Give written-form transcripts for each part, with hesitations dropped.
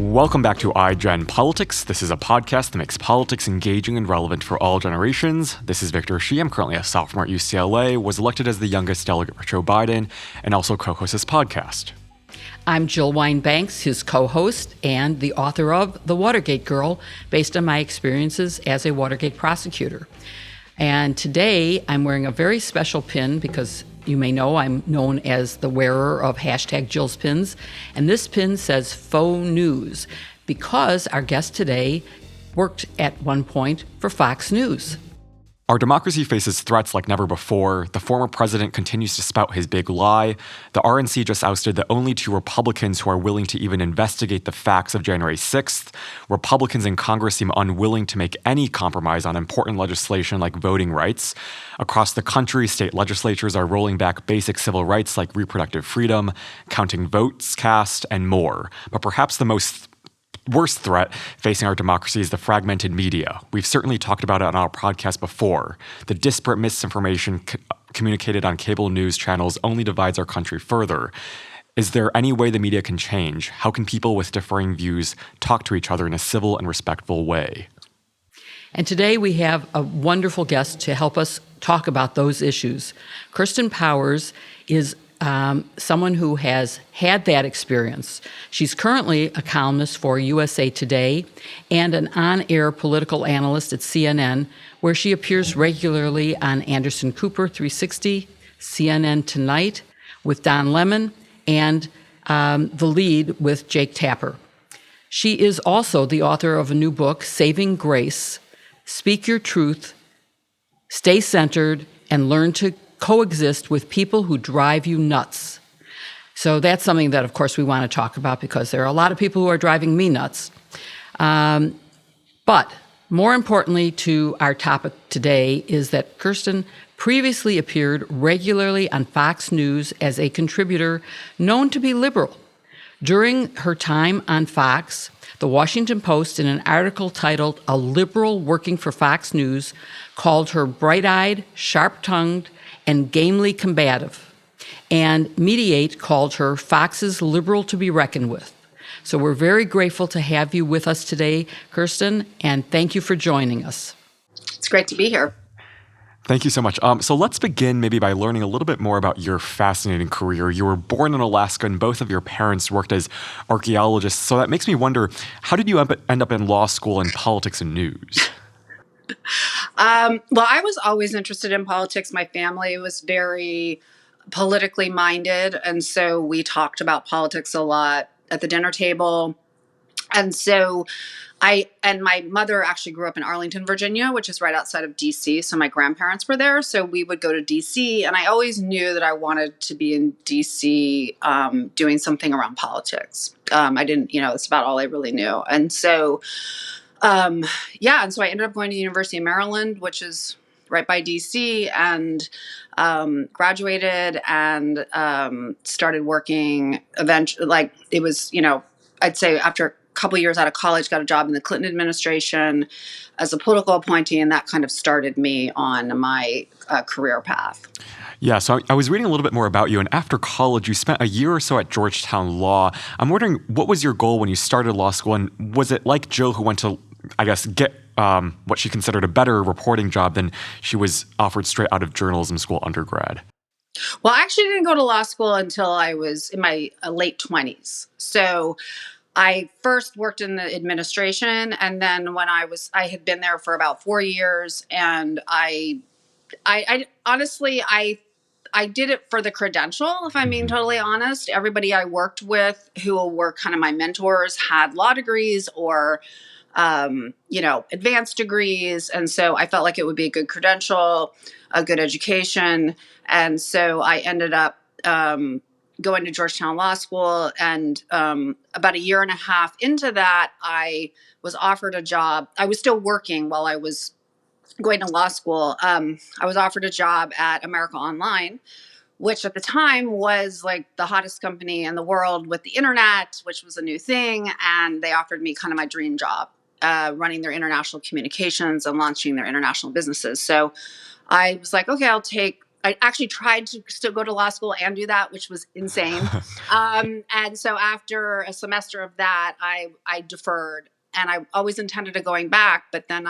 Welcome back to iGen Politics. This is a podcast that makes politics engaging and relevant for all generations. This is Victor Shi. I'm currently a sophomore at UCLA, was elected as the youngest delegate for Joe Biden, and also co-host this podcast. I'm Jill Wine-Banks, his co-host and the author of The Watergate Girl, based on my experiences as a Watergate prosecutor. And today I'm wearing a very special pin because you may know I'm known as the wearer of hashtag Jill's pins. And this pin says faux news because our guest today worked at one point for Fox News. Our democracy faces threats like never before. The former president continues to spout his big lie. The RNC just ousted the only two Republicans who are willing to even investigate the facts of January 6th. Republicans in Congress seem unwilling to make any compromise on important legislation like voting rights. Across the country, state legislatures are rolling back basic civil rights like reproductive freedom, counting votes cast, and more. But perhaps the worst threat facing our democracy is the fragmented media. We've certainly talked about it on our podcast before. The disparate misinformation communicated on cable news channels only divides our country further. Is there any way the media can change? How can people with differing views talk to each other in a civil and respectful way? And today we have a wonderful guest to help us talk about those issues. Kirsten Powers is someone who has had that experience. She's currently a columnist for USA Today and an on-air political analyst at CNN, where she appears regularly on Anderson Cooper 360, CNN Tonight with Don Lemon, and The Lead with Jake Tapper. She is also the author of a new book, Saving Grace: Speak Your Truth, Stay Centered, and Learn to Coexist with People Who Drive You Nuts. So that's something that, of course, we want to talk about because there are a lot of people who are driving me nuts. But more importantly to our topic today is that Kirsten previously appeared regularly on Fox News as a contributor known to be liberal. During her time on Fox, the Washington Post, in an article titled "A Liberal Working for Fox News," called her bright-eyed, sharp-tongued, and gamely combative. And Mediate called her Fox's liberal to be reckoned with. So we're very grateful to have you with us today, Kirsten, and thank you for joining us. It's great to be here. Thank you so much. So let's begin maybe by learning a little bit more about your fascinating career. You were born in Alaska and both of your parents worked as archaeologists. So that makes me wonder, how did you end up in law school and politics and news? Well, I was always interested in politics. My family was very politically minded, and so we talked about politics a lot at the dinner table. And so my mother actually grew up in Arlington, Virginia, which is right outside of D.C. So my grandparents were there. So we would go to D.C. and I always knew that I wanted to be in D.C. Doing something around politics. I didn't, that's about all I really knew. And so and so I ended up going to the University of Maryland, which is right by DC, and graduated and started working eventually. Like it was, I'd say after a couple of years out of college, got a job in the Clinton administration as a political appointee, and that kind of started me on my career path. Yeah, so I was reading a little bit more about you, and after college, you spent a year or so at Georgetown Law. I'm wondering, what was your goal when you started law school, and was it like Jill, who went to, I guess, get what she considered a better reporting job than she was offered straight out of journalism school undergrad? Well, I actually didn't go to law school until I was in my late 20s. So I first worked in the administration, and then when I had been there for about 4 years, and I honestly, I did it for the credential, if I'm being totally honest. Everybody I worked with who were kind of my mentors had law degrees or, advanced degrees. And so I felt like it would be a good credential, a good education. And so I ended up going to Georgetown Law School. And about a year and a half into that, I was offered a job. I was still working while I was going to law school. I was offered a job at America Online, which at the time was like the hottest company in the world with the internet, which was a new thing. And they offered me kind of my dream job, running their international communications and launching their international businesses. So I was like, okay, I'll take I actually tried to still go to law school and do that, which was insane. And so after a semester of that, I deferred, and I always intended of going back, but then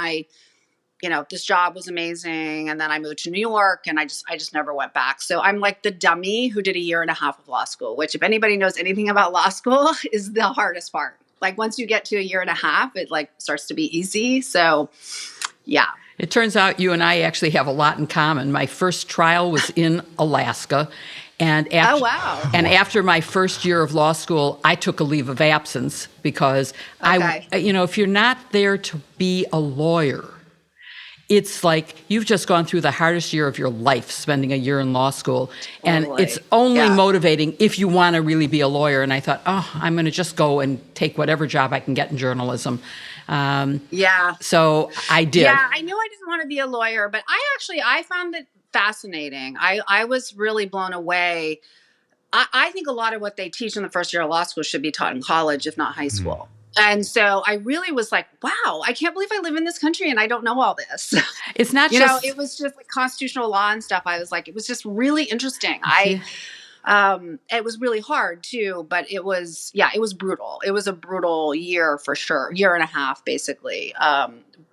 this job was amazing. And then I moved to New York, and I just never went back. So I'm like the dummy who did a year and a half of law school, which if anybody knows anything about law school is the hardest part. Like once you get to a year and a half, it like starts to be easy. So yeah. It turns out you and I actually have a lot in common. My first trial was in Alaska. And after, Oh, wow. And after my first year of law school, I took a leave of absence because if you're not there to be a lawyer, it's like you've just gone through the hardest year of your life spending a year in law school. And it's only motivating if you want to really be a lawyer. And I thought, I'm going to just go and take whatever job I can get in journalism. So I did. Yeah, I knew I didn't want to be a lawyer, but I found it fascinating. I was really blown away. I think a lot of what they teach in the first year of law school should be taught in college, if not high school. And so I really was like, wow, I can't believe I live in this country and I don't know all this. It's not just, it was just like constitutional law and stuff. I was like, it was just really interesting. It was really hard too, but it was brutal. It was a brutal year for sure. Year and a half, basically.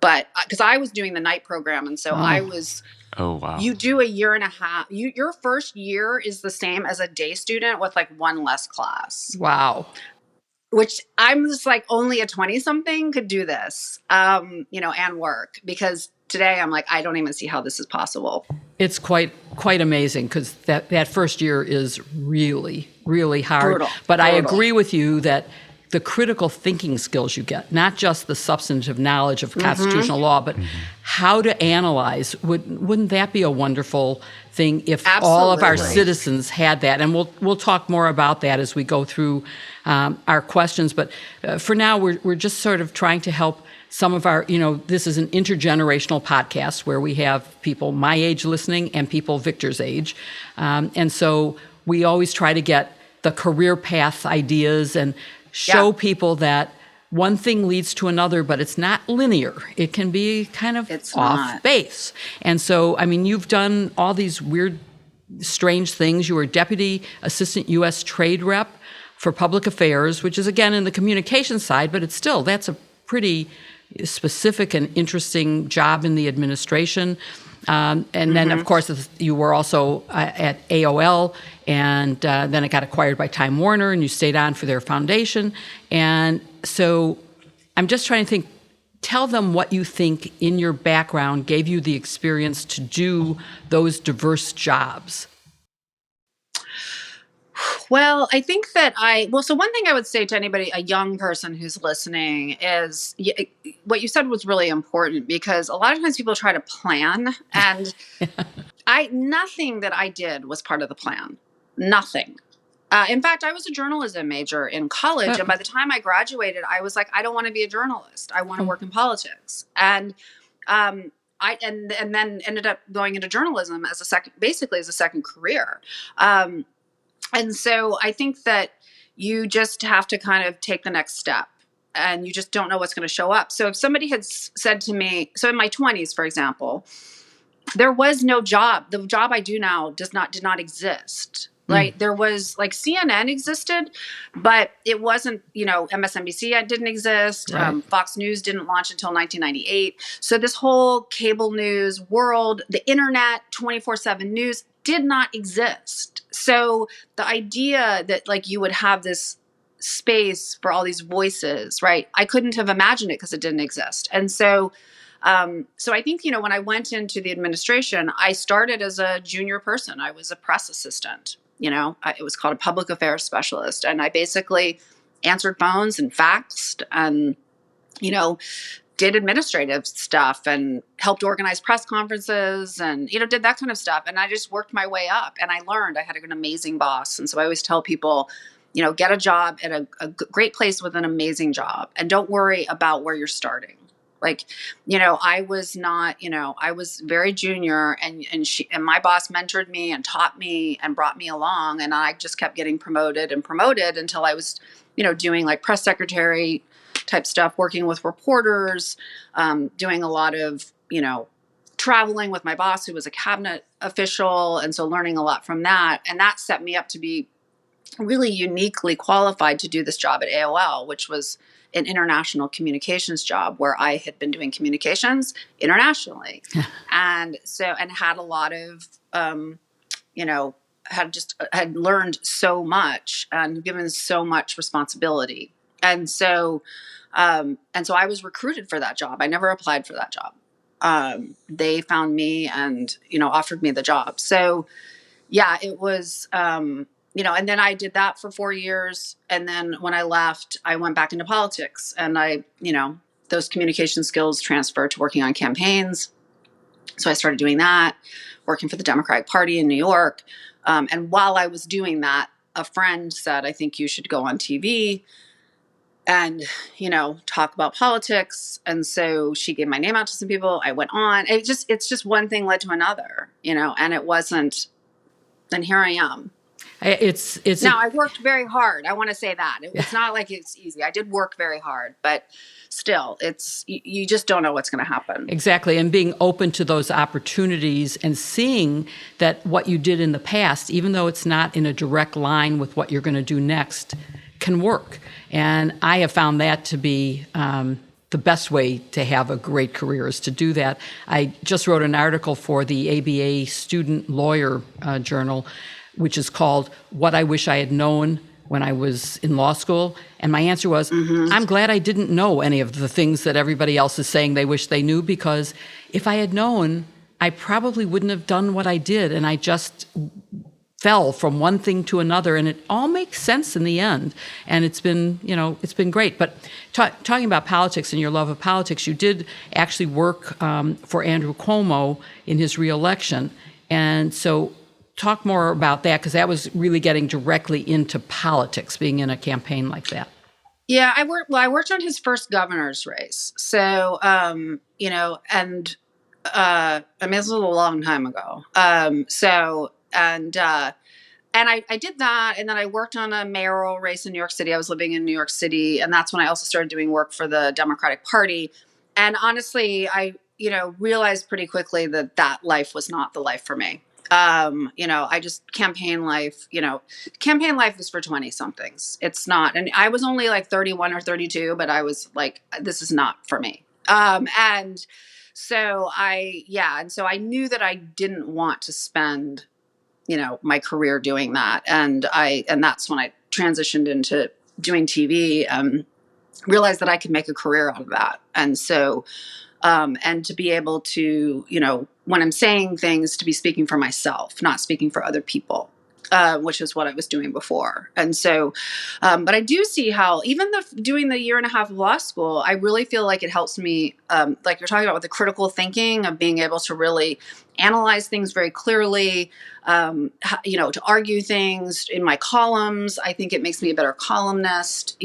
But because I was doing the night program. And so I was, oh, wow. You do a year and a half. Your first year is the same as a day student with like one less class. Wow. Which I'm just like, only a 20-something could do this, and work. Because today I'm like, I don't even see how this is possible. It's quite amazing because that first year is really, really hard. Brutal. But I agree with you that the critical thinking skills you get, not just the substantive knowledge of constitutional law, but how to analyze, wouldn't that be a wonderful thing if all of our citizens had that? And we'll talk more about that as we go through our questions. But for now, we're just sort of trying to help some of our, this is an intergenerational podcast where we have people my age listening and people Victor's age. And so we always try to get the career path ideas and show people that one thing leads to another, but it's not linear. It can be kind of off base. And so, you've done all these weird, strange things. You were Deputy Assistant U.S. Trade Rep for Public Affairs, which is, again, in the communication side, but that's a pretty specific and interesting job in the administration. And then, of course, you were also at AOL, and then it got acquired by Time Warner, and you stayed on for their foundation. And so I'm just trying to think, tell them what you think in your background gave you the experience to do those diverse jobs. Well, I think that so one thing I would say to anybody, a young person who's listening, is what you said was really important, because a lot of times people try to plan, and nothing that I did was part of the plan. Nothing. In fact, I was a journalism major in college, and by the time I graduated, I was like, I don't want to be a journalist. I want to work in politics. And and then ended up going into journalism as a second career. And so I think that you just have to kind of take the next step, and you just don't know what's going to show up. So if somebody had said to me, so in my 20s, for example, there was no job. The job I do now did not exist. Right. There was like CNN existed, but it wasn't, MSNBC didn't exist. Right. Fox News didn't launch until 1998. So this whole cable news world, the internet, 24/7 news did not exist. So the idea that like you would have this space for all these voices, right? I couldn't have imagined it because it didn't exist. And so I think, when I went into the administration, I started as a junior person. I was a press assistant. It was called a public affairs specialist. And I basically answered phones and faxed and, did administrative stuff and helped organize press conferences and, did that kind of stuff. And I just worked my way up, and I learned. I had an amazing boss. And so I always tell people, get a job at a great place with an amazing job, and don't worry about where you're starting. Like, I was not, I was very junior, and my boss mentored me and taught me and brought me along. And I just kept getting promoted until I was, doing like press secretary type stuff, working with reporters, doing a lot of, traveling with my boss, who was a cabinet official. And so learning a lot from that. And that set me up to be really uniquely qualified to do this job at AOL, which was an international communications job where I had been doing communications internationally. And had a lot of, you know, had learned so much and given so much responsibility. And so I was recruited for that job. I never applied for that job. They found me and, offered me the job. So yeah, it was, and then I did that for 4 years. And then when I left, I went back into politics, and those communication skills transferred to working on campaigns. So I started doing that, working for the Democratic Party in New York. And while I was doing that, a friend said, I think you should go on TV and, talk about politics. And so she gave my name out to some people. I went on. It's just one thing led to another, and it wasn't, and here I am. Now, I worked very hard. I want to say that. It's not like it's easy. I did work very hard, but still, you just don't know what's going to happen. Exactly. And being open to those opportunities and seeing that what you did in the past, even though it's not in a direct line with what you're going to do next, can work. And I have found that to be the best way to have a great career, is to do that. I just wrote an article for the ABA Student Lawyer Journal, which is called What I Wish I Had Known When I Was in Law School. And my answer was, I'm glad I didn't know any of the things that everybody else is saying they wish they knew, because if I had known, I probably wouldn't have done what I did. And I just fell from one thing to another, and it all makes sense in the end. And it's been great. But talking about politics and your love of politics, you did actually work for Andrew Cuomo in his reelection. And so talk more about that, because that was really getting directly into politics, being in a campaign like that. Yeah, I worked on his first governor's race. So, this was a long time ago. And I did that, and then I worked on a mayoral race in New York City. I was living in New York City, and that's when I also started doing work for the Democratic Party. And honestly, I realized pretty quickly that life was not the life for me. Campaign life is for 20 somethings. It's not. And I was only like 31 or 32, but I was like, this is not for me. And so I knew that I didn't want to spend, my career doing that. And that's when I transitioned into doing TV, realized that I could make a career out of that. And so, and to be able to, when I'm saying things, to be speaking for myself, not speaking for other people, which is what I was doing before. And so, but I do see how even doing the year and a half of law school, I really feel like it helps me, like you're talking about, with the critical thinking of being able to really analyze things very clearly, to argue things in my columns. I think it makes me a better columnist.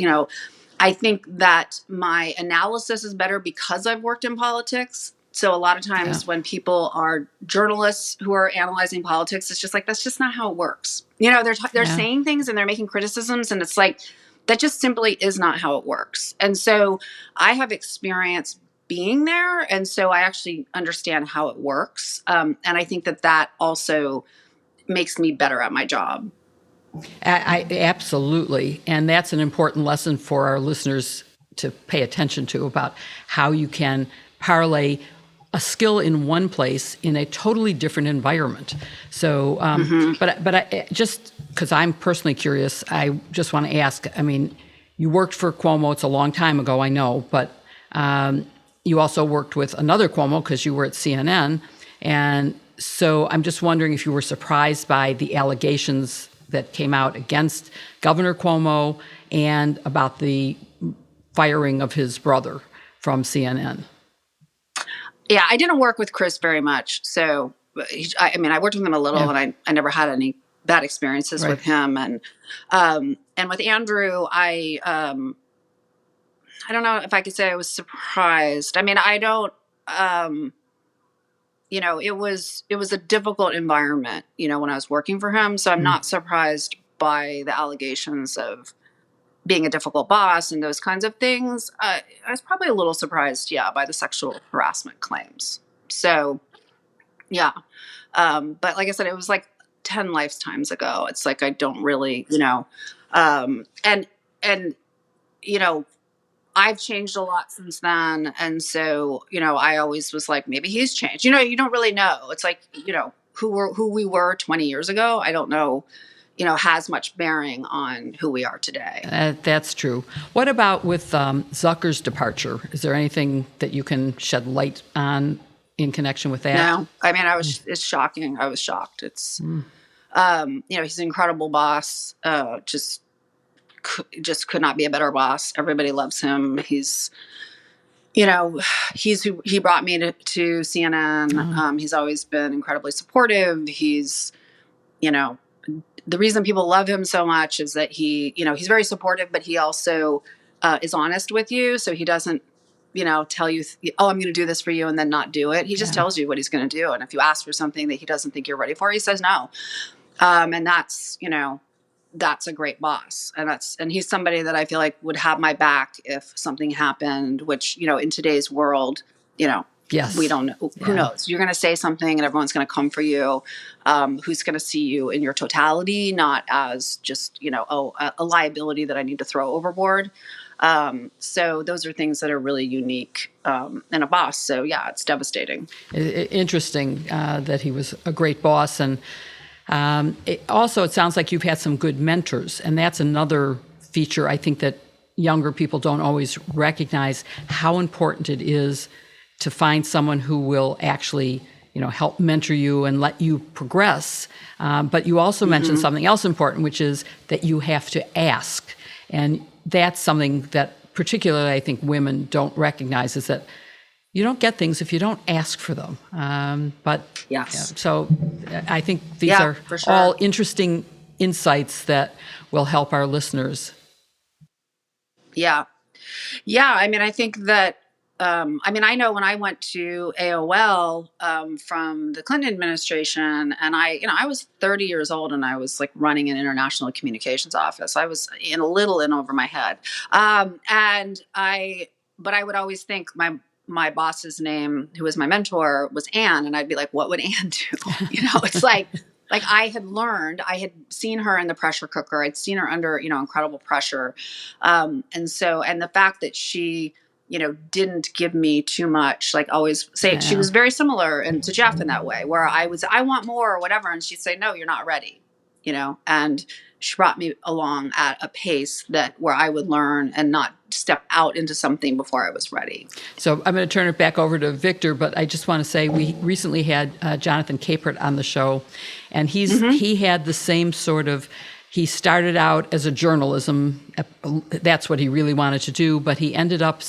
I think that my analysis is better because I've worked in politics. So a lot of times when people are journalists who are analyzing politics, it's just like, that's just not how it works. They're saying things and they're making criticisms, and it's like, that just simply is not how it works. And so I have experience being there. And so I actually understand how it works. And I think that also makes me better at my job. I absolutely. And that's an important lesson for our listeners to pay attention to, about how you can parlay a skill in one place in a totally different environment. So, but I, just because I'm personally curious, I just want to ask, you worked for Cuomo. It's a long time ago, I know, but you also worked with another Cuomo because you were at CNN. And so I'm just wondering if you were surprised by the allegations that came out against Governor Cuomo and about the firing of his brother from CNN. Yeah, I didn't work with Chris very much. So, I worked with him a little, and I never had any bad experiences with him. And with Andrew, I don't know if I could say I was surprised. I don't, it was a difficult environment, when I was working for him. So I'm not surprised by the allegations of being a difficult boss and those kinds of things. I was probably a little surprised, by the sexual harassment claims. So, Yeah. But like I said, it was like 10 lifetimes ago. It's like I don't really, and you know, I've changed a lot since then. And so, I always was like, maybe he's changed. You don't really know. It's like, who we were 20 years ago, I don't know, has much bearing on who we are today. That's true. What about with Zucker's departure? Is there anything that you can shed light on in connection with that? No, I mean, it's shocking. I was shocked. It's, he's an incredible boss. Just could not be a better boss. Everybody loves him. He's who he brought me to CNN. He's always been incredibly supportive. He's, the reason people love him so much is that he's very supportive, but he also is honest with you. So he doesn't, tell you, oh, I'm going to do this for you and then not do it. He just tells you what he's going to do. And if you ask for something that he doesn't think you're ready for, he says no. And that's a great boss. And he's somebody that I feel like would have my back if something happened, which, in today's world, yes, we don't know. Who knows? You're going to say something and everyone's going to come for you. Who's going to see you in your totality, not as just, a liability that I need to throw overboard. So those are things that are really unique in a boss. So yeah, it's devastating. Interesting that he was a great boss. And it sounds like you've had some good mentors. And that's another feature I think that younger people don't always recognize, how important it is to find someone who will actually, help mentor you and let you progress. But you also mentioned something else important, which is that you have to ask. And that's something that particularly I think women don't recognize, is that you don't get things if you don't ask for them. But yes. So I think these are for sure. all interesting insights that will help our listeners. Yeah. Yeah. I mean, I think that, I know when I went to AOL from the Clinton administration, and I was 30 years old and I was like running an international communications office. I was a little in over my head. But I would always think my boss's name, who was my mentor, was Anne. And I'd be like, what would Anne do? It's like I had seen her in the pressure cooker. I'd seen her under, incredible pressure. And the fact that she, didn't give me too much, like always say, she was very similar to Jeff in that way, where I want more or whatever. And she'd say, no, you're not ready, and she brought me along at a pace where I would learn and not step out into something before I was ready. So I'm going to turn it back over to Victor, but I just want to say we recently had Jonathan Capert on the show, and he had the same sort of, he started out as a journalism, that's what he really wanted to do, but he ended up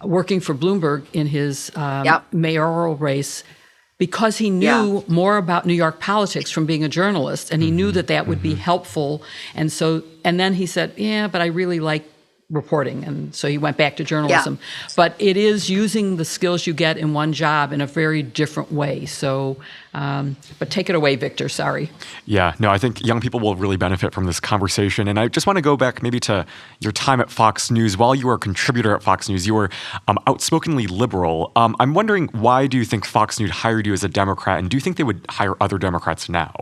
working for Bloomberg in his mayoral race, because he knew more about New York politics from being a journalist, and he knew that would be helpful. And then he said, but I really like reporting. And so he went back to journalism. Yeah. But it is using the skills you get in one job in a very different way. So, but take it away, Victor. Sorry. Yeah, no, I think young people will really benefit from this conversation. And I just want to go back maybe to your time at Fox News. While you were a contributor at Fox News, you were outspokenly liberal. I'm wondering, why do you think Fox News hired you as a Democrat? And do you think they would hire other Democrats now?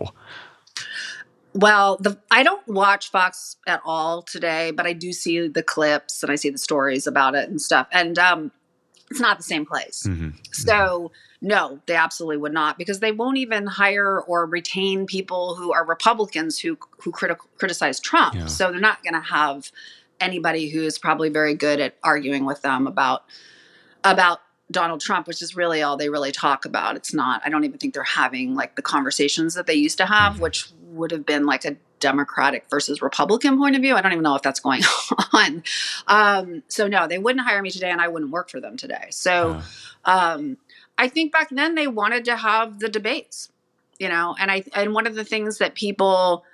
Well, I don't watch Fox at all today, but I do see the clips and I see the stories about it and stuff. And it's not the same place. So no, they absolutely would not, because they won't even hire or retain people who are Republicans who criticize Trump. Yeah. So they're not going to have anybody who is probably very good at arguing with them about Donald Trump, which is really all they really talk about. It's not, I don't even think they're having like the conversations that they used to have, which would have been like a Democratic versus Republican point of view. I don't even know if that's going on. So no, they wouldn't hire me today and I wouldn't work for them today. So I think back then they wanted to have the debates, and one of the things that people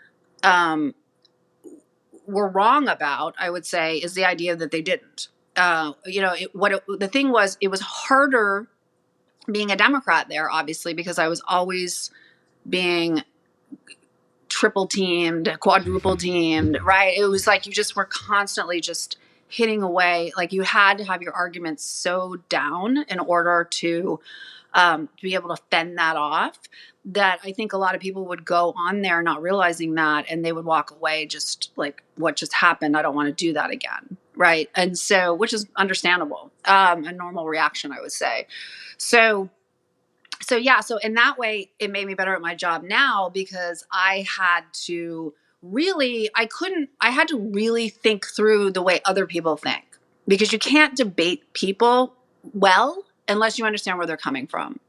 were wrong about, I would say, is the idea that they didn't. The thing was, it was harder being a Democrat there, obviously, because I was always being triple teamed, quadruple teamed, right? It was like you just were constantly just hitting away. Like you had to have your arguments so down in order to to be able to fend that off, that I think a lot of people would go on there not realizing that, and they would walk away just like, what just happened? I don't want to do that again. Right. And so, which is understandable, a normal reaction, I would say. So in that way, it made me better at my job now, because I had to I had to really think through the way other people think, because you can't debate people well unless you understand where they're coming from.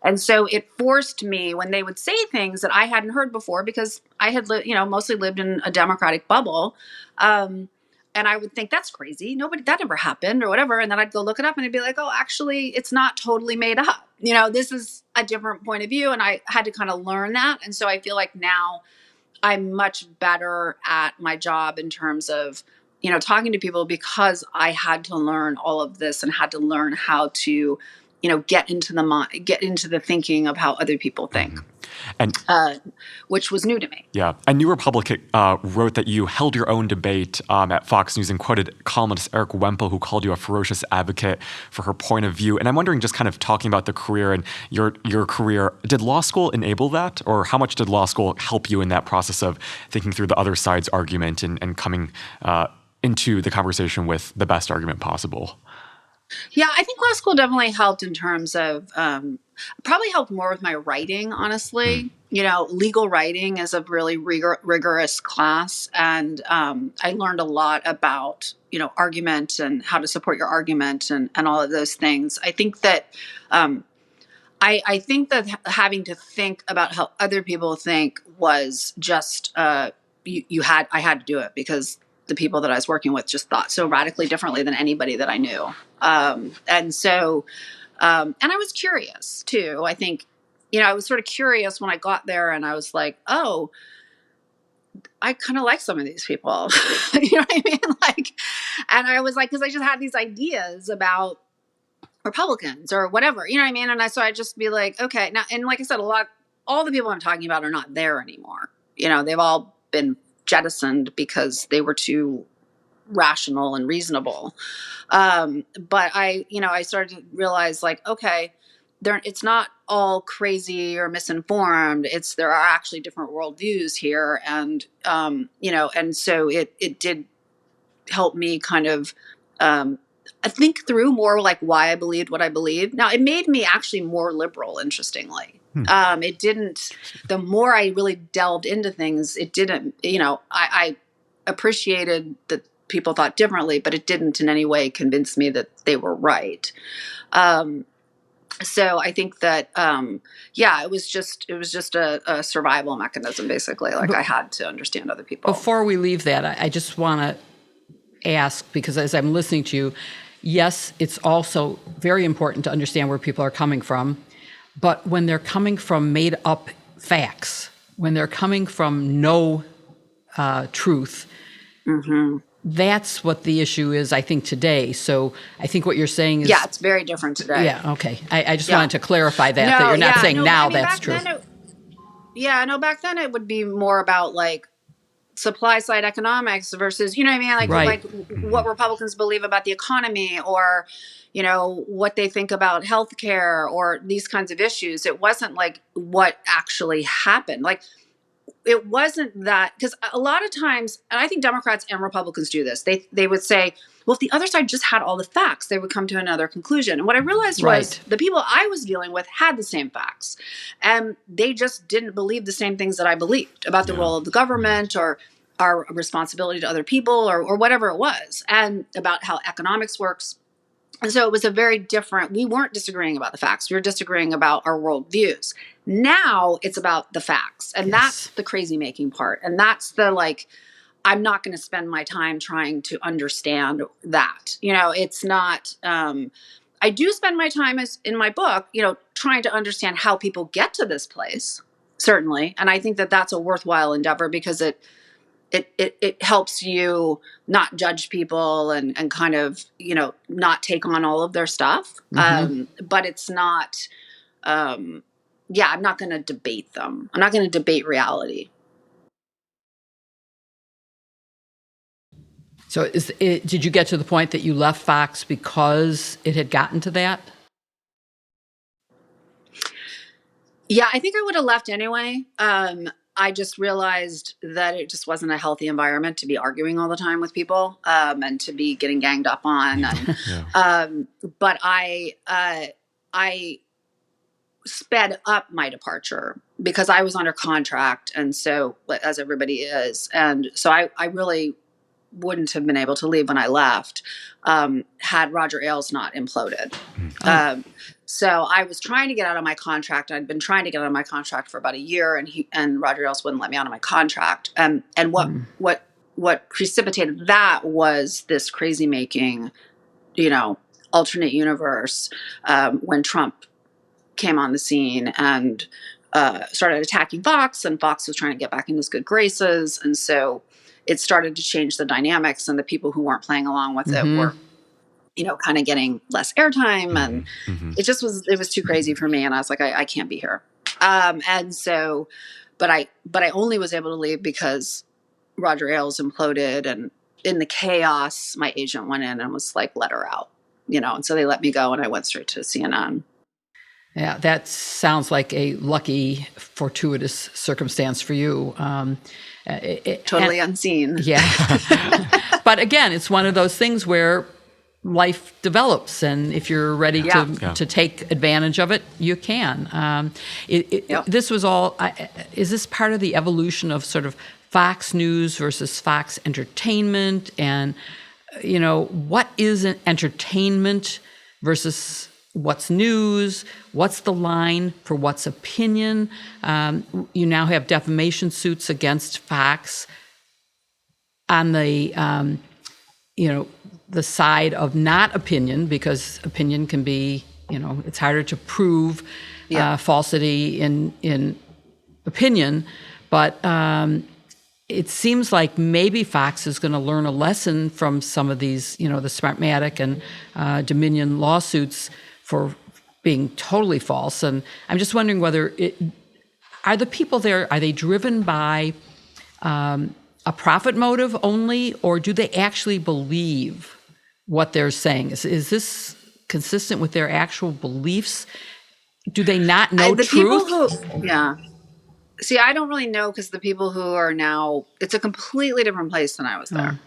And so it forced me, when they would say things that I hadn't heard before, because I had mostly lived in a Democratic bubble. And I would think, that's crazy. That never happened or whatever. And then I'd go look it up and I'd be like, oh, actually, it's not totally made up. This is a different point of view. And I had to kind of learn that. And so I feel like now I'm much better at my job in terms of, talking to people, because I had to learn all of this and had to learn how to, get into the thinking of how other people think. And which was new to me. yeah, and New Republic wrote that you held your own debate at Fox News and quoted columnist Eric Wemple, who called you a ferocious advocate for her point of view. And I'm wondering, just kind of talking about the career and your career, did law school enable that? Or how much did law school help you in that process of thinking through the other side's argument and coming into the conversation with the best argument possible? Yeah, I think law school definitely helped in terms of, probably helped more with my writing, honestly. Legal writing is a really rigorous class. And I learned a lot about, argument and how to support your argument and all of those things. I think that I think that having to think about how other people think was just, I had to do it, because the people that I was working with just thought so radically differently than anybody that I knew. And I was curious too. I think, I was sort of curious when I got there, and I was like, oh, I kind of like some of these people. You know what I mean? And I was like, because I just had these ideas about Republicans or whatever, you know what I mean? And so I'd just be like, okay, now, and like I said, all the people I'm talking about are not there anymore. They've all been jettisoned because they were too rational and reasonable. But I started to realize, like, okay, it's not all crazy or misinformed. There are actually different worldviews here. And, and so it did help me kind of, I think through more like why I believed what I believed. Now, it made me actually more liberal, interestingly. It didn't, the more I really delved into things, it didn't, I appreciated that people thought differently, but it didn't in any way convince me that they were right. So I think that, it was just a survival mechanism, basically. I had to understand other people. Before we leave that, I just want to ask, because as I'm listening to you, yes, it's also very important to understand where people are coming from. But when they're coming from made up facts, when they're coming from no truth, that's what the issue is, I think, today. So I think what you're saying is... Yeah, it's very different today. Yeah, okay. I just wanted to clarify that you're not saying now that's true. Back then it would be more about like supply side economics versus, you know what I mean? Right. What Republicans believe about the economy, or, what they think about healthcare or these kinds of issues. It wasn't like what actually happened. Like, it wasn't that, because a lot of times, and I think Democrats and Republicans do this, they would say, well, if the other side just had all the facts, they would come to another conclusion. And what I realized was the people I was dealing with had the same facts, and they just didn't believe the same things that I believed about the role of the government or our responsibility to other people or whatever it was, and about how economics works. And so it was we weren't disagreeing about the facts. We were disagreeing about our worldviews. Now it's about the facts. And that's the crazy making part. And that's I'm not going to spend my time trying to understand that. It's not, I do spend my time in my book, trying to understand how people get to this place, certainly. And I think that that's a worthwhile endeavor, because it helps you not judge people and kind of, not take on all of their stuff. But it's not, I'm not going to debate them. I'm not going to debate reality. So did you get to the point that you left Fox because it had gotten to that? Yeah, I think I would have left anyway. I just realized that it just wasn't a healthy environment to be arguing all the time with people, and to be getting ganged up on. Yeah. And Yeah. but I sped up my departure because I was under contract, and so as everybody is, and so I really wouldn't have been able to leave when I left, had Roger Ailes not imploded. So I was trying to get out of my contract. I'd been trying to get out of my contract for about a year, and Roger Ailes wouldn't let me out of my contract. And what precipitated that was this crazy making, alternate universe, when Trump came on the scene and started attacking Fox, and Fox was trying to get back in his good graces, and so it started to change the dynamics, and the people who weren't playing along with it were, kind of getting less airtime, and it was too crazy for me, and I was like, I can't be here. And so, but I only was able to leave because Roger Ailes imploded, and in the chaos, my agent went in and was like, let her out, and so they let me go, and I went straight to CNN. Yeah, that sounds like a lucky, fortuitous circumstance for you. Totally unseen. Yeah. But again, it's one of those things where life develops, and if you're ready to take advantage of it, you can. This was all, is this part of the evolution of sort of Fox News versus Fox Entertainment? And, what is an entertainment versus what's news? What's the line for what's opinion? You now have defamation suits against Fox on the, the side of not opinion, because opinion can be, it's harder to prove falsity in opinion. But it seems like maybe Fox is going to learn a lesson from some of these, the Smartmatic and Dominion lawsuits for being totally false. And I'm just wondering whether are the people there, are they driven by a profit motive only, or do they actually believe what they're saying? Is this consistent with their actual beliefs? Do they not know the truth? People who, see, I don't really know, because the people who are now, it's a completely different place than I was there.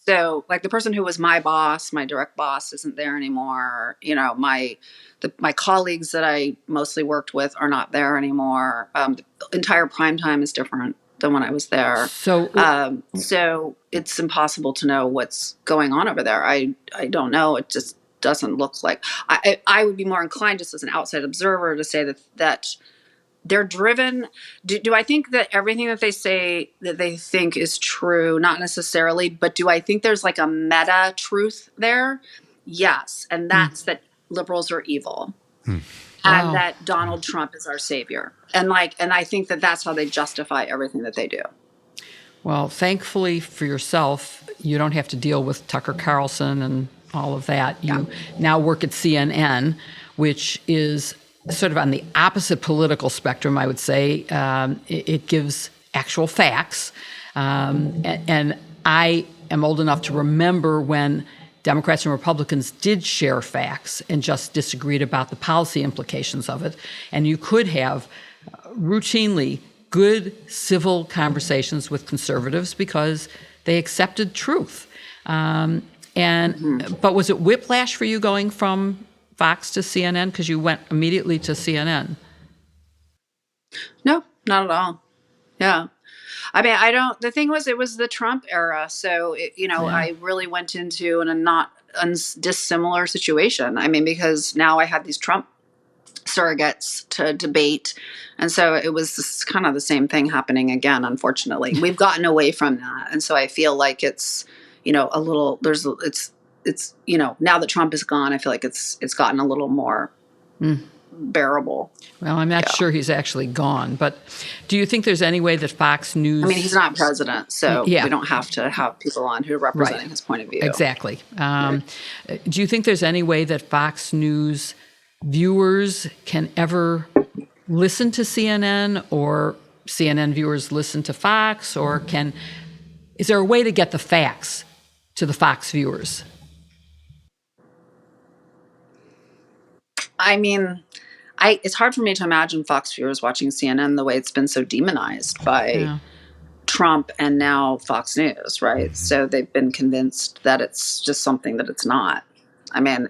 So, like, the person who was my boss, my direct boss, isn't there anymore. My colleagues that I mostly worked with are not there anymore. The entire primetime is different than when I was there. So it's impossible to know what's going on over there. I don't know. It just doesn't look like. I would be more inclined, just as an outside observer, to say that they're driven. Do I think that everything that they say that they think is true? Not necessarily, but do I think there's like a meta truth there? Yes. And that's that liberals are evil, and that Donald Trump is our savior. And I think that that's how they justify everything that they do. Well, thankfully for yourself, you don't have to deal with Tucker Carlson and all of that. You now work at CNN, which is sort of on the opposite political spectrum, I would say. It gives actual facts. And I am old enough to remember when Democrats and Republicans did share facts and just disagreed about the policy implications of it. And you could have routinely good civil conversations with conservatives because they accepted truth. But was it whiplash for you going from Fox to CNN, because you went immediately to CNN? No, not at all. Yeah. I mean, the thing was, it was the Trump era. So, I really went into a not dissimilar situation. I mean, because now I had these Trump surrogates to debate. And so it was kind of the same thing happening again, unfortunately. We've gotten away from that. And so I feel like it's, a little, it's now that Trump is gone, I feel like it's gotten a little more bearable. Well, I'm not sure he's actually gone, but do you think there's any way that Fox News... I mean, he's not president, so we don't have to have people on who are representing his point of view. Exactly. Do you think there's any way that Fox News viewers can ever listen to CNN, or CNN viewers listen to Fox, or is there a way to get the facts to the Fox viewers? I mean, it's hard for me to imagine Fox viewers watching CNN the way it's been so demonized by Trump and now Fox News, right? So they've been convinced that it's just something that it's not. I mean,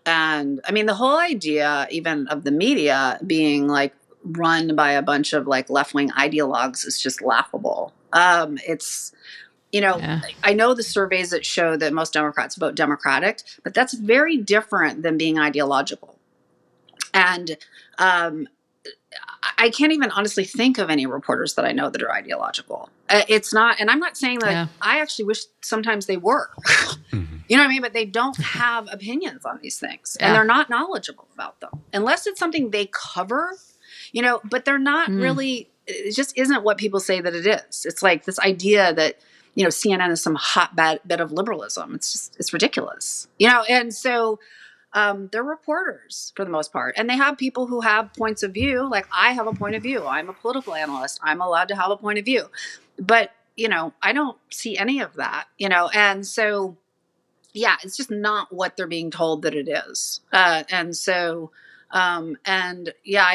and I mean, the whole idea even of the media being like run by a bunch of like left-wing ideologues is just laughable. I know the surveys that show that most Democrats vote Democratic, but that's very different than being ideological. And I can't even honestly think of any reporters that I know that are ideological. It's not, and I'm not saying that I actually wish sometimes they were. You know what I mean? But they don't have opinions on these things, and they're not knowledgeable about them unless it's something they cover, but they're not really, it just isn't what people say that it is. It's like this idea that, CNN is some hotbed of liberalism. It's ridiculous, and so they're reporters for the most part, and they have people who have points of view. Like I have a point of view. I'm a political analyst. I'm allowed to have a point of view, but I don't see any of that. And so it's just not what they're being told that it is. I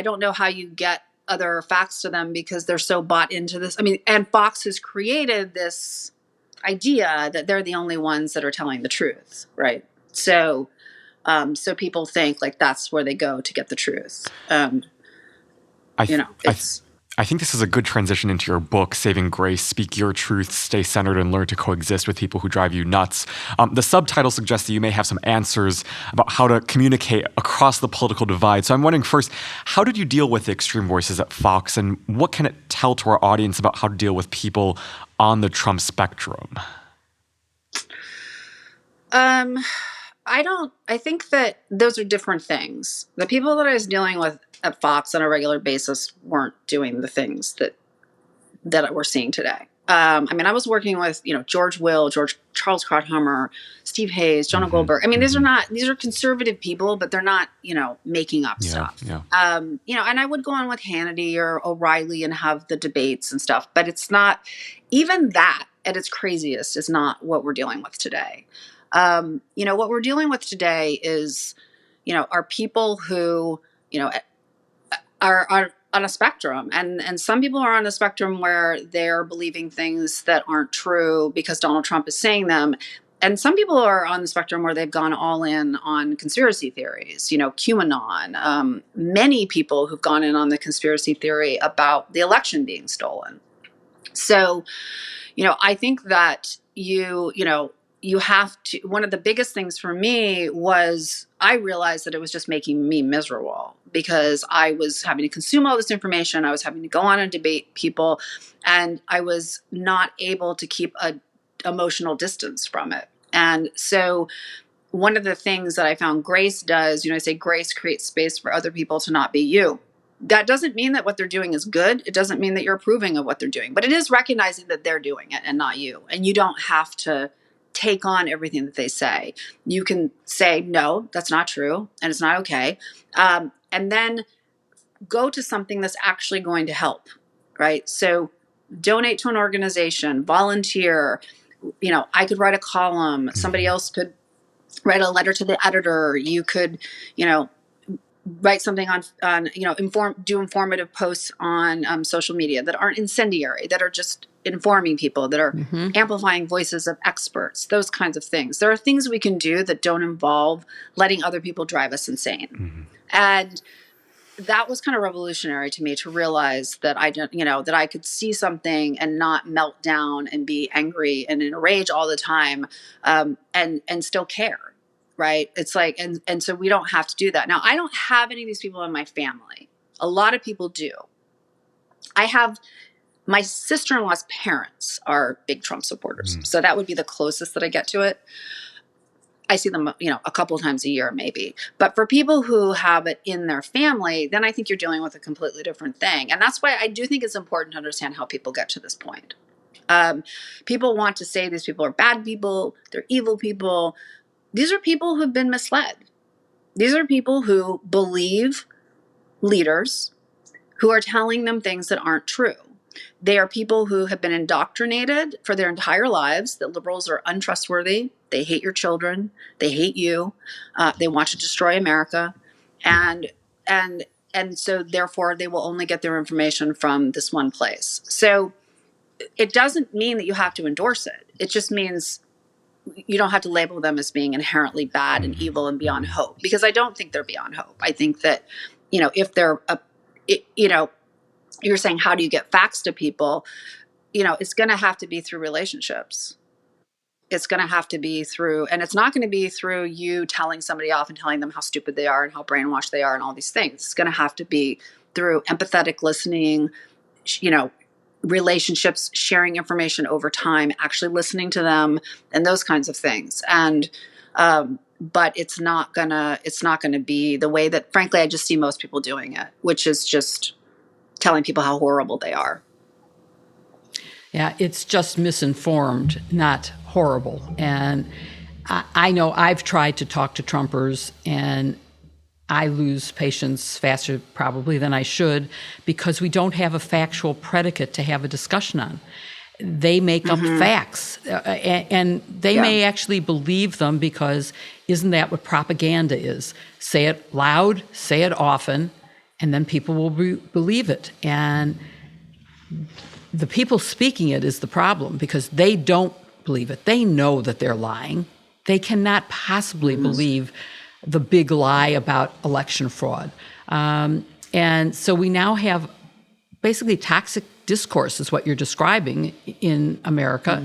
don't know how you get other facts to them because they're so bought into this. I mean, and Fox has created this idea that they're the only ones that are telling the truth, right? So people think like that's where they go to get the truth. I think this is a good transition into your book, Saving Grace, Speak Your Truth, Stay Centered, and Learn to Coexist with People Who Drive You Nuts. The subtitle suggests that you may have some answers about how to communicate across the political divide. So I'm wondering first, how did you deal with the extreme voices at Fox, and what can it tell to our audience about how to deal with people on the Trump spectrum? I think that those are different things. The people that I was dealing with at Fox on a regular basis weren't doing the things that we're seeing today. I mean, I was working with, Charles Krauthammer, Steve Hayes, Jonah Goldberg. I mean, these are conservative people, but they're not, making up stuff. Yeah. And I would go on with Hannity or O'Reilly and have the debates and stuff, but it's not, even that at its craziest is not what we're dealing with today. What we're dealing with today is, are people who, are on a spectrum, and some people are on a spectrum where they're believing things that aren't true because Donald Trump is saying them. And some people are on the spectrum where they've gone all in on conspiracy theories, QAnon, many people who've gone in on the conspiracy theory about the election being stolen. So, I think that you have to, one of the biggest things for me was I realized that it was just making me miserable because I was having to consume all this information. I was having to go on and debate people, and I was not able to keep a emotional distance from it. And so one of the things that I found Grace does, I say Grace creates space for other people to not be you. That doesn't mean that what they're doing is good. It doesn't mean that you're approving of what they're doing, but it is recognizing that they're doing it and not you. And you don't have to take on everything that they say. You can say, no, that's not true, and it's not okay. And then go to something that's actually going to help, right? So donate to an organization, volunteer. I could write a column. Somebody else could write a letter to the editor. You could, write something on do informative posts on social media that aren't incendiary, that are just informing people, that are amplifying voices of experts, those kinds of things. There are things we can do that don't involve letting other people drive us insane. And that was kind of revolutionary to me to realize that that I could see something and not melt down and be angry and in a rage all the time, and still care. Right. It's like, and so we don't have to do that. Now, I don't have any of these people in my family. A lot of people do. I have my sister-in-law's parents are big Trump supporters. So that would be the closest that I get to it. I see them, a couple of times a year, maybe. But for people who have it in their family, then I think you're dealing with a completely different thing. And that's why I do think it's important to understand how people get to this point. People want to say these people are bad people, they're evil people. These are people who've been misled. These are people who believe leaders who are telling them things that aren't true. They are people who have been indoctrinated for their entire lives that liberals are untrustworthy. They hate your children. They hate you. They want to destroy America. and and and so therefore they will only get their information from this one place. So it doesn't mean that you have to endorse it. It just means you don't have to label them as being inherently bad and evil and beyond hope, because I don't think they're beyond hope. I think that, if they're you're saying, how do you get facts to people? It's going to have to be through relationships. It's going to have to be through, and it's not going to be through you telling somebody off and telling them how stupid they are and how brainwashed they are and all these things. It's going to have to be through empathetic listening, relationships, sharing information over time, actually listening to them, and those kinds of things. And but it's not gonna be the way that, frankly, I just see most people doing it, which is just telling people how horrible they are. Yeah, it's just misinformed, not horrible. And I know I've tried to talk to Trumpers, and I lose patience faster probably than I should, because we don't have a factual predicate to have a discussion on. They make up facts, and they may actually believe them, because isn't that what propaganda is? Say it loud, say it often, and then people will believe it. And the people speaking it is the problem, because they don't believe it. They know that they're lying. They cannot possibly believe the big lie about election fraud. And so we now have basically toxic discourse is what you're describing in America.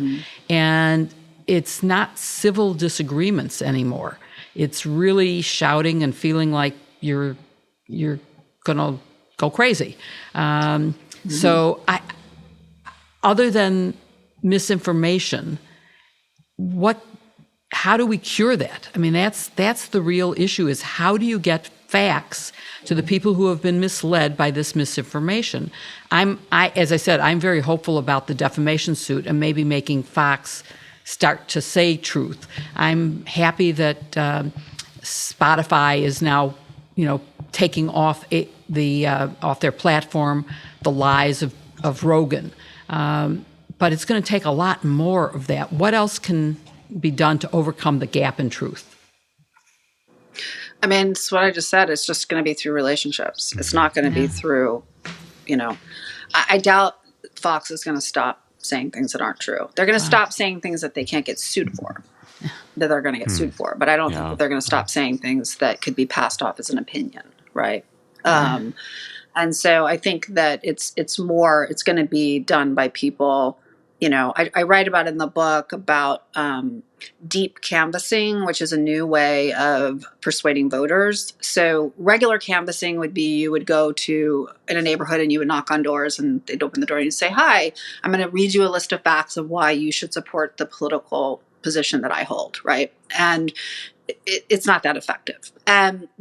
And it's not civil disagreements anymore. It's really shouting and feeling like you're going to go crazy. So other than misinformation, how do we cure that? I mean, that's the real issue, is how do you get facts to the people who have been misled by this misinformation? As I said, I'm very hopeful about the defamation suit and maybe making Fox start to say truth. I'm happy that Spotify is now, taking off off their platform the lies of Rogan. But it's going to take a lot more of that. What else can be done to overcome the gap in truth? I mean, it's what I just said. It's just going to be through relationships. It's not going to be through, I doubt Fox is going to stop saying things that aren't true. They're going to stop saying things that they can't get sued for, that they're going to get sued for. But I don't think that they're going to stop saying things that could be passed off as an opinion, right? And so I think that it's going to be done by people. I write about in the book about deep canvassing, which is a new way of persuading voters. So regular canvassing would be, you would go to in a neighborhood and you would knock on doors, and they'd open the door and you'd say, "Hi, I'm going to read you a list of facts of why you should support the political position that I hold," right? And it's not that effective.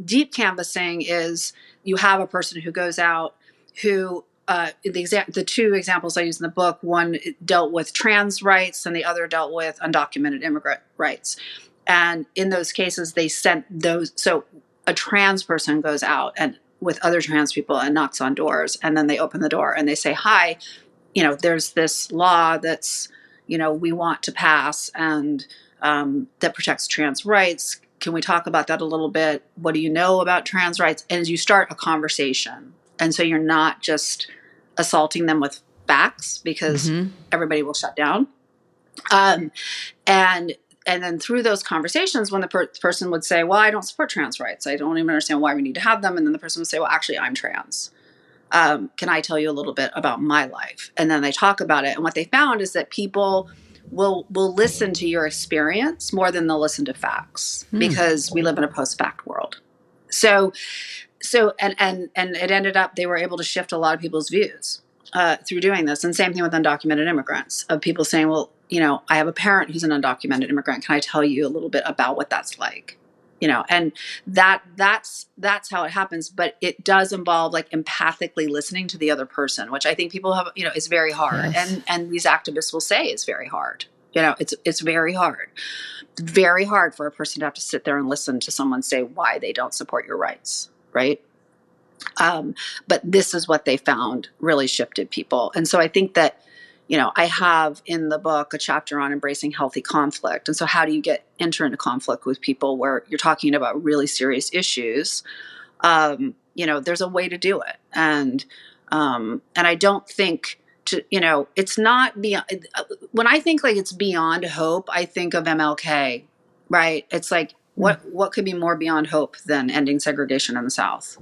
Deep canvassing is, you have a person who goes out who, the two examples I use in the book, one dealt with trans rights and the other dealt with undocumented immigrant rights. And in those cases, they sent those. So a trans person goes out and with other trans people and knocks on doors, and then they open the door and they say, "Hi, there's this law that's, we want to pass, and that protects trans rights. Can we talk about that a little bit? What do you know about trans rights?" And you start a conversation. And so you're not just assaulting them with facts, because everybody will shut down. And then through those conversations, when the person would say, "Well, I don't support trans rights. I don't even understand why we need to have them." And then the person would say, "Well, actually, I'm trans. Can I tell you a little bit about my life?" And then they talk about it. And what they found is that people will listen to your experience more than they'll listen to facts, because we live in a post-fact world. So and it ended up, they were able to shift a lot of people's views through doing this. And same thing with undocumented immigrants, of people saying, "Well, I have a parent who's an undocumented immigrant. Can I tell you a little bit about what that's like?" And that's how it happens. But it does involve like empathically listening to the other person, which I think people have, is very hard. Yes. And these activists will say is very hard. It's very hard. Very hard for a person to have to sit there and listen to someone say why they don't support your rights. Right. But this is what they found really shifted people. And so I think that, I have in the book a chapter on embracing healthy conflict. And so how do you enter into conflict with people where you're talking about really serious issues, There's a way to do it. And I don't think it's not beyond, when I think like it's beyond hope, I think of MLK, right? It's like, what could be more beyond hope than ending segregation in the South,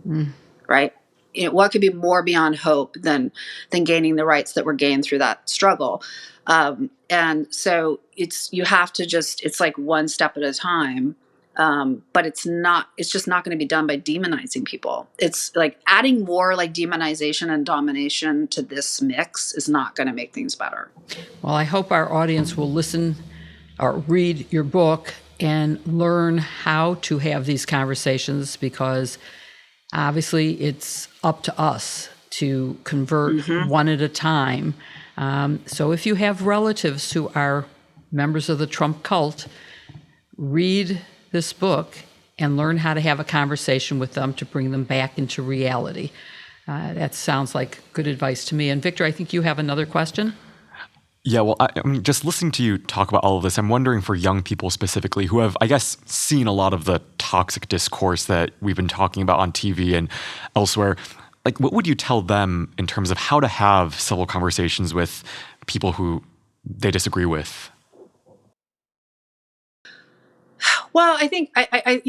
right? What could be more beyond hope than gaining the rights that were gained through that struggle? And so you have to it's like one step at a time. But it's just not going to be done by demonizing people. It's like adding more like demonization and domination to this mix is not going to make things better. Well, I hope our audience will listen or read your book and learn how to have these conversations, because obviously it's up to us to convert one at a time. So if you have relatives who are members of the Trump cult, read this book and learn how to have a conversation with them to bring them back into reality. That sounds like good advice to me. And Victor, I think you have another question? Yeah, well, I mean, just listening to you talk about all of this, I'm wondering for young people specifically who have, I guess, seen a lot of the toxic discourse that we've been talking about on TV and elsewhere, like what would you tell them in terms of how to have civil conversations with people who they disagree with? Well, I think I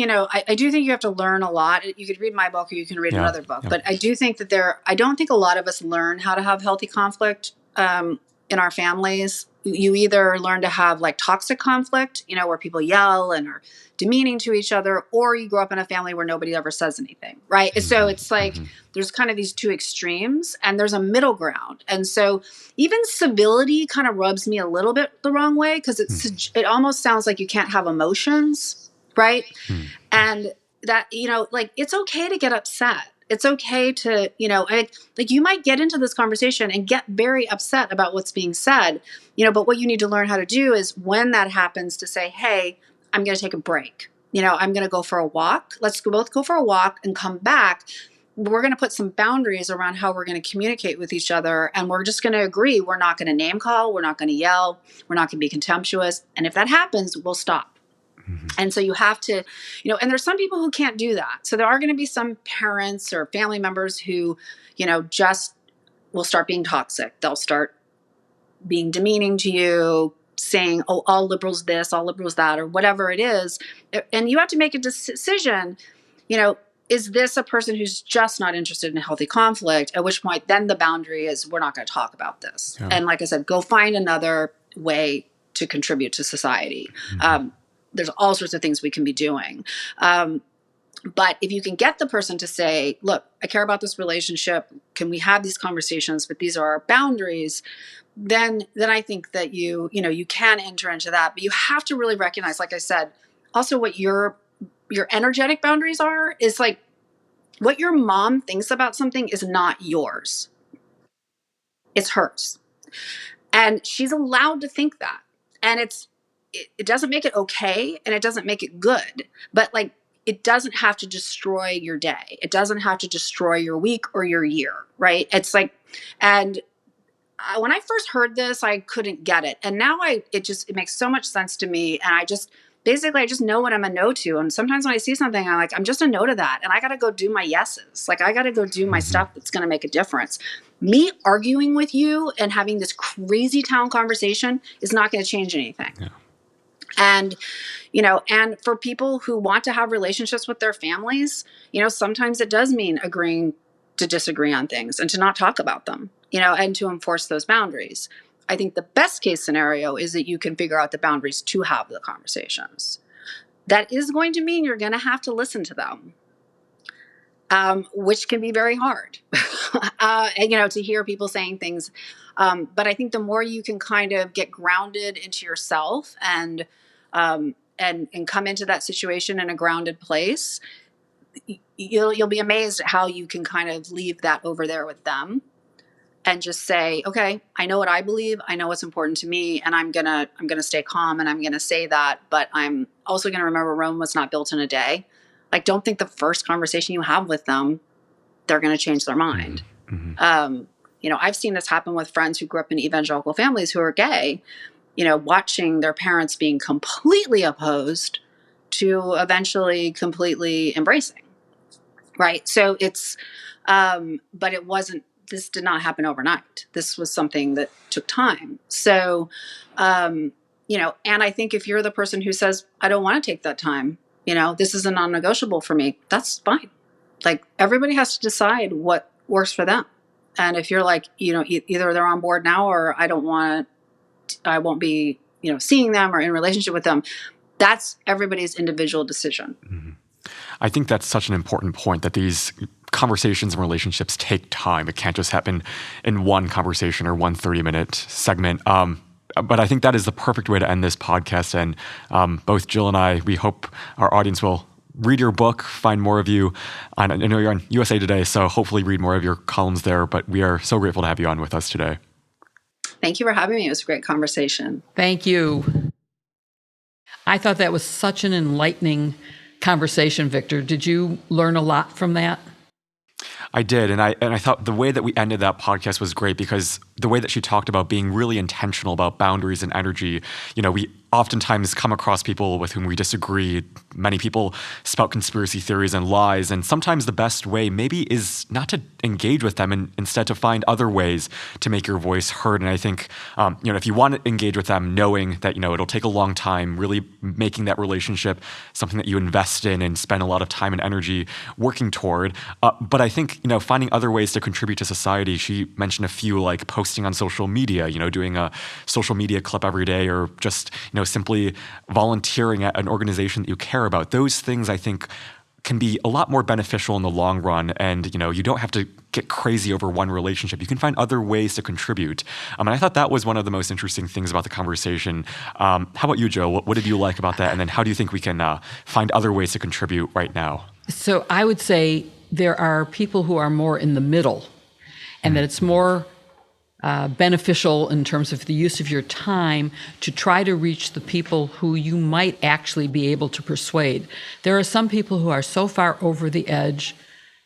do think you have to learn a lot. You could read my book or you can read another book, but I do think that I don't think a lot of us learn how to have healthy conflict in our families. You either learn to have like toxic conflict, where people yell and are demeaning to each other, or you grow up in a family where nobody ever says anything, right? Mm-hmm. So it's like there's kind of these two extremes and there's a middle ground. And so even civility kind of rubs me a little bit the wrong way, because it almost sounds like you can't have emotions, right? And that, like it's okay to get upset. It's okay to, like you might get into this conversation and get very upset about what's being said, but what you need to learn how to do is when that happens to say, hey, I'm going to take a break. I'm going to go for a walk. Let's both go for a walk and come back. We're going to put some boundaries around how we're going to communicate with each other. And we're just going to agree. We're not going to name call. We're not going to yell. We're not going to be contemptuous. And if that happens, we'll stop. And so you have to, and there's some people who can't do that. So there are going to be some parents or family members who, just will start being toxic. They'll start being demeaning to you, saying, oh, all liberals this, all liberals that, or whatever it is. And you have to make a decision, is this a person who's just not interested in healthy conflict? At which point then the boundary is, we're not going to talk about this. Yeah. And like I said, go find another way to contribute to society. There's all sorts of things we can be doing. But if you can get the person to say, look, I care about this relationship. Can we have these conversations? But these are our boundaries. Then I think that you can enter into that. But you have to really recognize, like I said, also what your energetic boundaries are is like what your mom thinks about something is not yours. It's hers. And she's allowed to think that. And it doesn't make it okay and it doesn't make it good, but like it doesn't have to destroy your day. It doesn't have to destroy your week or your year, right? It's like, and when I first heard this, I couldn't get it. And now it makes so much sense to me. And I just know what I'm a no to. And sometimes when I see something, I'm like, I'm just a no to that. And I got to go do my yeses. Like I got to go do my stuff that's going to make a difference. Me arguing with you and having this crazy town conversation is not going to change anything. Yeah. And, and for people who want to have relationships with their families, sometimes it does mean agreeing to disagree on things and to not talk about them, and to enforce those boundaries. I think the best case scenario is that you can figure out the boundaries to have the conversations. That is going to mean you're going to have to listen to them, which can be very hard, to hear people saying things. But I think the more you can kind of get grounded into yourself and come into that situation in a grounded place, you'll be amazed at how you can kind of leave that over there with them and just say, okay, I know what I believe. I know what's important to me. And I'm going to stay calm and I'm going to say that, but I'm also going to remember Rome was not built in a day. Like, don't think the first conversation you have with them, they're going to change their mind. I've seen this happen with friends who grew up in evangelical families who are gay, watching their parents being completely opposed to eventually completely embracing. right? So it's, but it wasn't, this did not happen overnight. This was something that took time. So, and I think if you're the person who says, I don't want to take that time, this is a non-negotiable for me, that's fine. Like, everybody has to decide what works for them. And if you're like, either they're on board now, or I won't be, seeing them or in relationship with them, that's everybody's individual decision. Mm-hmm. I think that's such an important point, that these conversations and relationships take time. It can't just happen in one conversation or one 30-minute segment. But I think that is the perfect way to end this podcast. And both Jill and I, we hope our audience will read your book, find more of you. I know you're on USA Today, so hopefully read more of your columns there. But we are so grateful to have you on with us today. Thank you for having me. It was a great conversation. Thank you. I thought that was such an enlightening conversation, Victor. Did you learn a lot from that? I did, and I thought the way that we ended that podcast was great, because the way that she talked about being really intentional about boundaries and energy. We oftentimes come across people with whom we disagree. Many people spout conspiracy theories and lies, and sometimes the best way maybe is not to engage with them, and instead to find other ways to make your voice heard. And I think, if you want to engage with them, knowing that, it'll take a long time, really making that relationship something that you invest in and spend a lot of time and energy working toward. But I think, finding other ways to contribute to society. She mentioned a few, like posting on social media, doing a social media clip every day, or just, simply volunteering at an organization that you care about. Those things, I think, can be a lot more beneficial in the long run. And, you don't have to get crazy over one relationship. You can find other ways to contribute. And I thought that was one of the most interesting things about the conversation. How about you, Joe? What did you like about that? And then how do you think we can find other ways to contribute right now? So I would say there are people who are more in the middle, and that it's more beneficial in terms of the use of your time to try to reach the people who you might actually be able to persuade. There are some people who are so far over the edge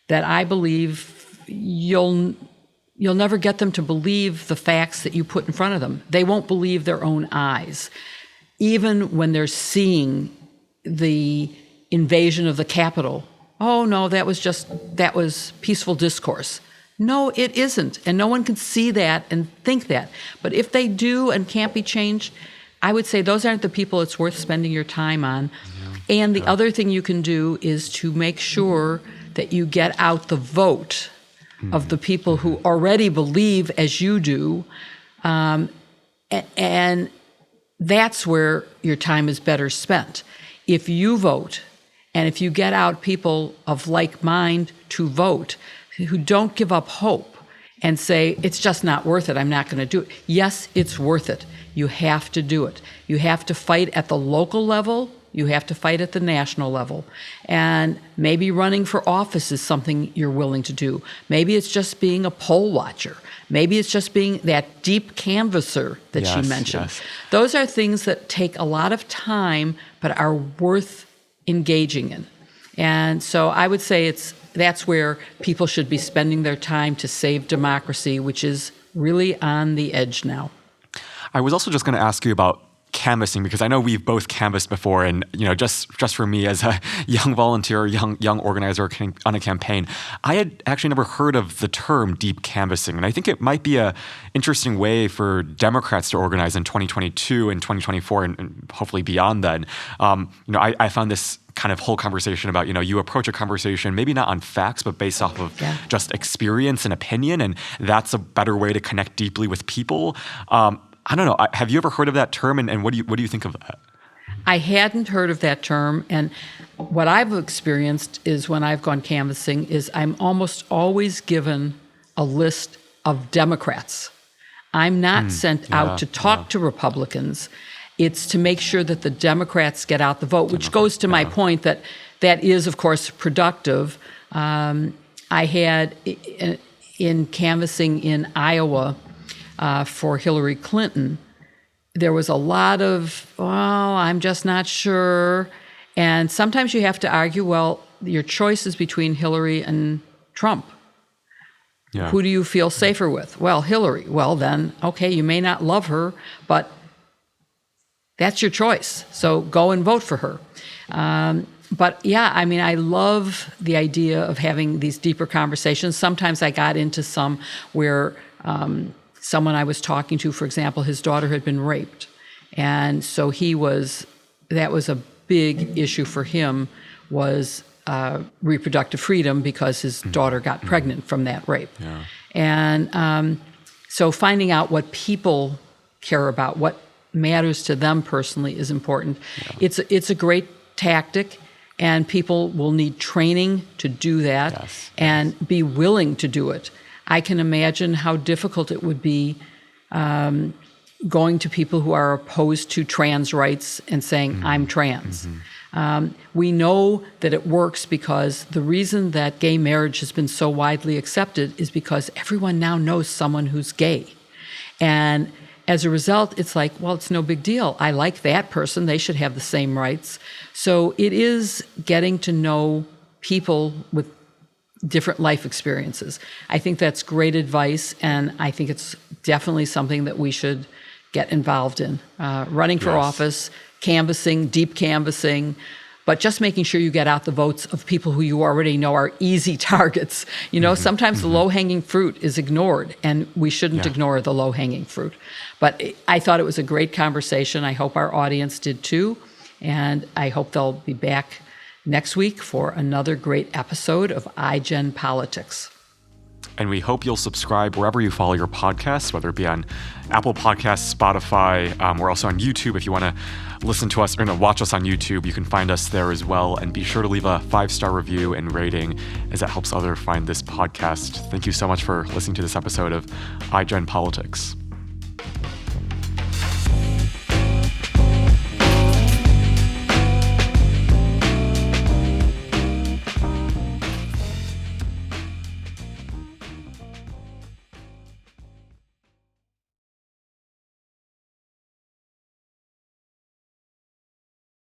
that I believe you'll never get them to believe the facts that you put in front of them. They won't believe their own eyes, even when they're seeing the invasion of the Capitol. Oh no, that was peaceful discourse. No, it isn't. And no one can see that and think that. But if they do and can't be changed, I would say those aren't the people it's worth spending your time on. Yeah. And the other thing you can do is to make sure that you get out the vote of the people who already believe as you do. And that's where your time is better spent. If you vote, and if you get out people of like mind to vote, who don't give up hope and say, it's just not worth it, I'm not going to do it. Yes, it's worth it. You have to do it. You have to fight at the local level. You have to fight at the national level. And maybe running for office is something you're willing to do. Maybe it's just being a poll watcher. Maybe it's just being that deep canvasser that she mentioned. Yes. Those are things that take a lot of time, but are worth engaging in. And so I would say that's where people should be spending their time to save democracy, which is really on the edge now. I was also just going to ask you about canvassing, because I know we've both canvassed before, and just for me as a young volunteer, young organizer on a campaign, I had actually never heard of the term deep canvassing, and I think it might be a interesting way for Democrats to organize in 2022 and 2024, and hopefully beyond then. I found this kind of whole conversation about, you approach a conversation maybe not on facts, but based off of just experience and opinion, and that's a better way to connect deeply with people. I don't know. Have you ever heard of that term, and what do you think of that? I hadn't heard of that term, and what I've experienced is when I've gone canvassing is I'm almost always given a list of Democrats. I'm not sent out to talk to Republicans. It's to make sure that the Democrats get out the vote, which goes to my point that is, of course, productive. I had in canvassing in Iowa for Hillary Clinton, there was a lot of, I'm just not sure. And sometimes you have to argue, well, your choice is between Hillary and Trump. Yeah. Who do you feel safer with? Well, Hillary. Well, then, okay, you may not love her, but that's your choice. So go and vote for her. But yeah, I mean, I love the idea of having these deeper conversations. Sometimes I got into some where someone I was talking to, for example, his daughter had been raped. And so that was a big issue for him, was reproductive freedom, because his daughter got pregnant from that rape. Yeah. And so finding out what people care about, what matters to them personally, is important. Yeah. It's a great tactic, and people will need training to do that, and be willing to do it. I can imagine how difficult it would be going to people who are opposed to trans rights and saying, I'm trans. We know that it works because the reason that gay marriage has been so widely accepted is because everyone now knows someone who's gay. And as a result, it's like, well, it's no big deal. I like that person. They should have the same rights. So it is getting to know people with different life experiences. I think that's great advice, and I think it's definitely something that we should get involved in. Running for office, canvassing, deep canvassing, but just making sure you get out the votes of people who you already know are easy targets. You know, sometimes the low-hanging fruit is ignored, and we shouldn't ignore the low-hanging fruit. But I thought it was a great conversation. I hope our audience did too, and I hope they'll be back next week for another great episode of iGen Politics. And we hope you'll subscribe wherever you follow your podcasts, whether it be on Apple Podcasts, Spotify. We're also on YouTube. If you want to listen to us or watch us on YouTube, you can find us there as well. And be sure to leave a 5-star review and rating, as that helps others find this podcast. Thank you so much for listening to this episode of iGen Politics.